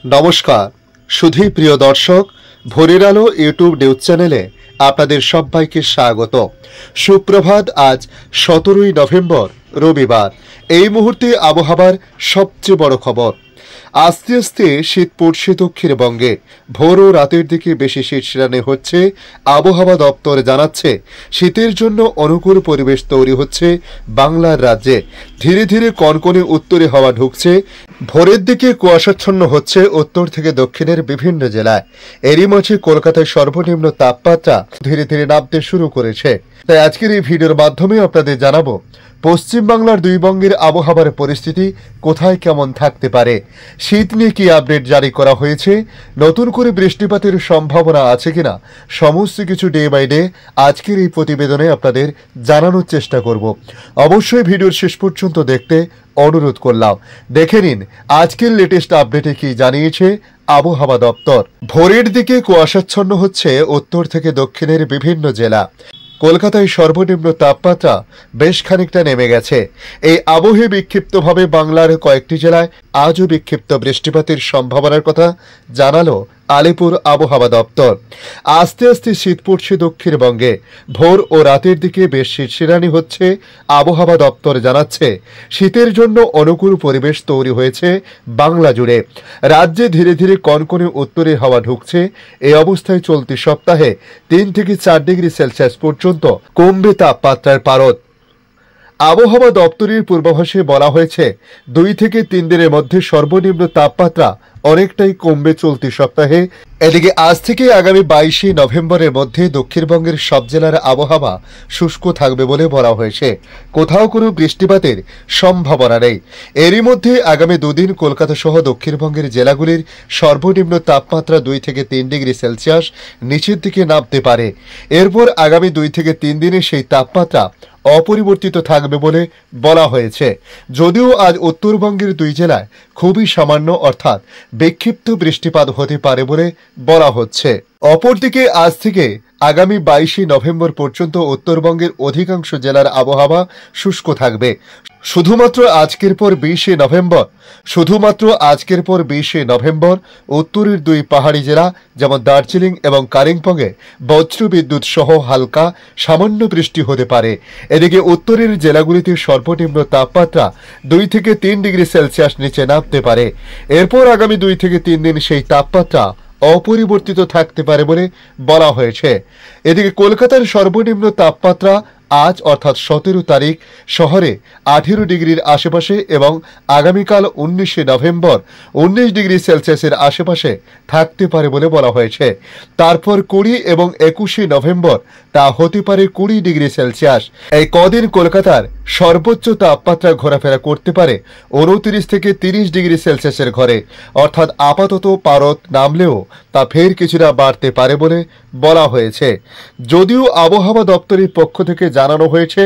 নমস্কার সুধী প্রিয় দর্শক, ভোরের আলো ইউটিউব নিউজ চ্যানেলে আপনাদের সবাইকে স্বাগত। সুপ্রভাত। আজ 17ই নভেম্বর রবিবার। এই মুহূর্তে আবহাওয়ার সবচেয়ে বড় খবর। আস্তে আস্তে শীত পড়ছে দক্ষিণবঙ্গে। ভোর ও রাতের দিকে বেশি শীত শ্রেণী হচ্ছে। আবহাওয়া দপ্তর জানাচ্ছে শীতের জন্য অনুকূল পরিবেশ তৈরি হচ্ছে বাংলার রাজ্যে। ধীরে ধীরে কনকনে উত্তরে হাওয়া ঢুকছে। ভোরের দিকে কুয়াশাচ্ছন্ন হচ্ছে উত্তর থেকে দক্ষিণের বিভিন্ন জেলায়। এরই মাঝে কলকাতায় সর্বনিম্ন তাপমাত্রা ধীরে ধীরে নামতে শুরু করেছে। তাই আজকের এই ভিডিওর মাধ্যমে আপনাদের জানাবো পশ্চিমবাংলার দুই বঙ্গের আবহাওয়ার পরিস্থিতি কোথায় কেমন থাকতে পারে, শীত নিয়ে কি আপডেট জারি করা হয়েছে, নতুন করে বৃষ্টিপাতের সম্ভাবনা আছে কিনা, সমস্ত কিছু ডে বাই ডে আজকের এই প্রতিবেদনে আপনাদের জানানোর চেষ্টা করব। অবশ্যই ভিডিওর শেষ পর্যন্ত দেখতে অনুরোধ করলাম। দেখে নিন আজকের লেটেস্ট আপডেটে কি জানিয়েছে আবহাওয়া দপ্তর। ভোরের দিকে কুয়াশাচ্ছন্ন হচ্ছে উত্তর থেকে দক্ষিণের বিভিন্ন জেলা। কলকাতায় সর্বনিম্ন তাপমাত্রা বেশ খানিকটা নেমে গেছে। এই আবহে বিক্ষিপ্তভাবে বাংলার কয়েকটি জেলায় আজও বিক্ষিপ্ত বৃষ্টিপাতের সম্ভাবনার কথা জানালো আলিপুর আবহাওয়া দপ্তর। আস্তে আস্তে শীত পড়ছে দক্ষিণবঙ্গে। ভোর ও রাতের দিকে বেশ শীত শিরানি হচ্ছে। আবহাওয়া দপ্তর জানাচ্ছে শীতের জন্য অনুকূল পরিবেশ তৈরি হয়েছে বাংলা জুড়ে। রাজ্যে ধীরে ধীরে কনকনে উত্তরে হাওয়া ঢুকছে। এই অবস্থায় চলতি সপ্তাহে 3 থেকে 4 ডিগ্রি সেলসিয়াস পর্যন্ত কমবে তাপমাত্রার পারদ। আবহাওয়া দপ্তরের পূর্বাভাসে বলা হয়েছে 2 থেকে 3 দিনের মধ্যে সর্বনিম্ন তাপমাত্রা অনেকটাই কমবে চলতি সপ্তাহে। এদিকে আজ থেকে আগামী 22 নভেম্বরের মধ্যে দক্ষিণবঙ্গের সব জেলার আবহাওয়া শুষ্ক থাকবে বলে বলা হয়েছে। কোথাও কোনো বৃষ্টিপাতের সম্ভাবনা নেই। এরই মধ্যে আগামী 2 দিন কলকাতা সহ দক্ষিণবঙ্গের জেলাগুলির সর্বনিম্ন তাপমাত্রা 2 থেকে 3 ডিগ্রি সেলসিয়াস নিচের দিকে নামতে পারে। এরপর আগামী 2 থেকে 3 দিনে সেই তাপমাত্রা অপরিবর্তিত থাকবে বলে বলা হয়েছে। যদিও আজ উত্তরবঙ্গের 2 জেলায় খুবই সামান্য অর্থাৎ বিক্ষিপ্ত বৃষ্টিপাত হতে পারে বলে বলা হচ্ছে। অপরদিকে আজ থেকে আগামী 22 নভেম্বর পর্যন্ত উত্তরবঙ্গের অধিকাংশ জেলার আবহাওয়া শুষ্ক থাকবে। শুধুমাত্র আজকের পর 20 নভেম্বর উত্তরের 2 পাহাড়ি জেলা যেমন দার্জিলিং এবং কালিম্পংয়ে বজ্রবিদ্যুৎ সহ হালকা সামান্য বৃষ্টি হতে পারে। এদিকে উত্তরের জেলাগুলিতে সর্বনিম্ন তাপমাত্রা 2 থেকে 3 ডিগ্রি সেলসিয়াস নিচে নামতে পারে। এরপর আগামী 2 থেকে 3 দিন সেই তাপমাত্রা অপরিবর্তিত থাকতে পারে বলে বলা হয়েছে। এদিকে কলকাতার সর্বনিম্ন তাপমাত্রা আজ অর্থাৎ 17 তারিখ শহরে 18 ডিগ্রির আশেপাশে এবং আগামীকাল 19 নভেম্বর 19 ডিগ্রি সেলসিয়াসের আশেপাশে থাকতে পারে বলে বলা হয়েছে। তারপর 20 এবং 21 নভেম্বর তা হতে পারে 20 ডিগ্রি সেলসিয়াস। এই কদিন কলকাতার সর্বোচ্চ তাপমাত্রা ঘোরাফেরা করতে পারে 29 থেকে 30 ডিগ্রি সেলসিয়াসের ঘরে। অর্থাৎ আপাতত পারদ নামলেও তা ফের কিছুটা বাড়তে পারে বলে বলা হয়েছে। যদিও আবহাওয়া দপ্তরের পক্ষ থেকে জানানো হয়েছে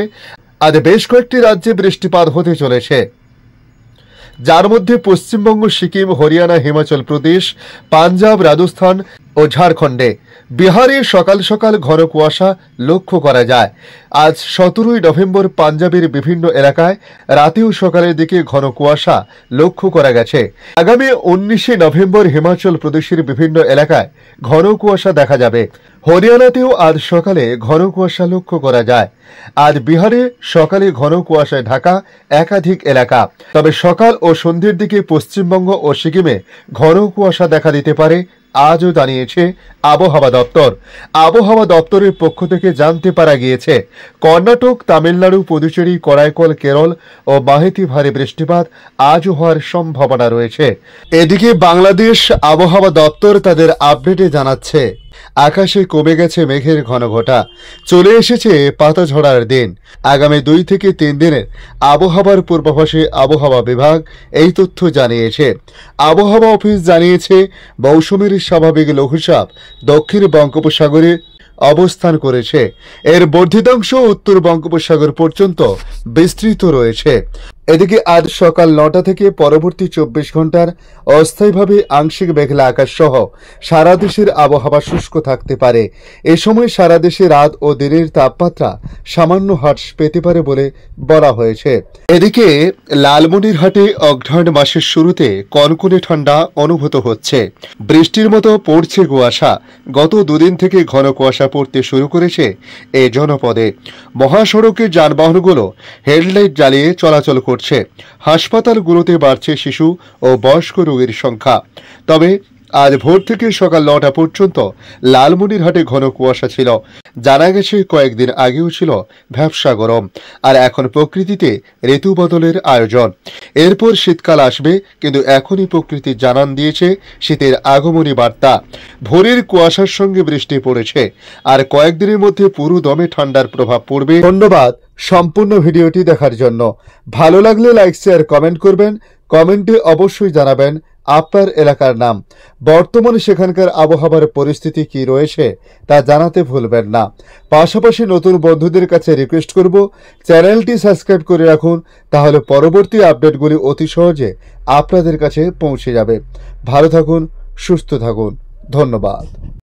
আজ বেশ কয়েকটি রাজ্যে বৃষ্টিপাত হতে চলেছে, যার মধ্যে পশ্চিমবঙ্গ, সিকিম, হরিয়ানা, হিমাচল প্রদেশ, পাঞ্জাব, রাজস্থান ও ঝাড়খণ্ডে। বিহারে সকাল সকাল ঘন কুয়াশা লক্ষ্য করা যায়। আজ 17 নভেম্বর পাঞ্জাবের বিভিন্ন এলাকায় রাতেও সকালের দিকে ঘন কুয়াশা লক্ষ্য করা গেছে। আগামী 19 নভেম্বর হিমাচল প্রদেশের বিভিন্ন এলাকায় ঘন কুয়াশা দেখা যাবে। হরিয়ানাতেও আজ সকালে ঘন কুয়াশা লক্ষ্য করা যায়। আজ বিহারে সকালে ঘন কুয়াশায় ঢাকা একাধিক এলাকা। তবে সকাল ও সন্ধ্যের দিকে পশ্চিমবঙ্গ ও সিকিমে ঘন কুয়াশা দেখা দিতে পারে আজও জানিয়েছে আবহাওয়া দপ্তর। আবহাওয়া দপ্তরের পক্ষ থেকে জানতে পারা গিয়েছে কর্ণাটক, তামিলনাড়ু, পুদুচেরি, করাইকল, কেরল ও মাহেতি ভারী বৃষ্টিপাত আজও হওয়ার সম্ভাবনা রয়েছে। এদিকে বাংলাদেশ আবহাওয়া দপ্তর তাদের আপডেটে জানাচ্ছে আকাশে কমে গেছে মেঘের ঘনঘটা, চলে এসেছে পাতা ঝরার দিন। আগামী 2 থেকে 3 দিনের আবহাওয়ার পূর্বাভাসে আবহাওয়া বিভাগ এই তথ্য জানিয়েছে। আবহাওয়া অফিস জানিয়েছে মৌসুমীর স্বাভাবিক লঘুচাপ দক্ষিণ বঙ্গোপসাগরে অবস্থান করেছে। এর বর্ধিতাংশ উত্তর বঙ্গোপসাগর পর্যন্ত বিস্তৃত রয়েছে। এদিকে আজ সকাল 9টা থেকে পরবর্তী 24 ঘন্টার অস্থায়ীভাবে আংশিক মেঘলা আকাশ সহ সারা দেশের আবহাওয়া শুষ্ক থাকতে পারে। এ সময় সারা দেশে রাত ও দিনের তাপমাত্রা সামান্য হ্রাস পেতে পারে বলে বলা হয়েছে। এদিকে লালমনিরহাটে অঘ্রাণ মাসের শুরুতে কনকনে ঠান্ডা অনুভূত হচ্ছে। বৃষ্টির মতো পড়ছে কুয়াশা। গত দুদিন থেকে ঘন কুয়াশা পড়তে শুরু করেছে এ জনপদে। মহাসড়কে যানবাহনগুলো হেডলাইট জ্বালিয়ে চলাচল করছে। হাসপাতালগুলোতে বাড়ছে শিশু ও বয়স্ক রোগীর সংখ্যা। তবে আজ ভোর থেকে সকাল 9টা পর্যন্ত লালমনিরহাটে ঘন কুয়াশা ছিল। জানা গেছে কয়েকদিন আগেও ছিল ভ্যাপসা গরম, আর এখন প্রকৃতিতে ঋতু বদলের আয়োজন। এরপর শীতকাল আসবে, কিন্তু এখনই প্রকৃতি জানান দিয়েছে শীতের আগমনী বার্তা। ভোরের কুয়াশার সঙ্গে বৃষ্টি পড়েছে, আর কয়েকদিনের মধ্যে পুরো দমে ঠান্ডার প্রভাব পড়বে। ধন্যবাদ সম্পূর্ণ ভিডিওটি দেখার জন্য। ভালো লাগলে লাইক, শেয়ার, কমেন্ট করবেন। কমেন্টে অবশ্যই জানাবেন আপনার এলাকার নাম। বর্তমানে সেখানকার আবহাওয়ার পরিস্থিতি কি রয়েছে তা জানাতে ভুলবেন না। পাশাপাশি নতুন বন্ধুদের কাছে রিকোয়েস্ট করব, চ্যানেলটি সাবস্ক্রাইব করে রাখুন, তাহলে পরবর্তী আপডেটগুলি অতি সহজে আপনাদের কাছে পৌঁছে যাবে। ভালো থাকুন, সুস্থ থাকুন। ধন্যবাদ।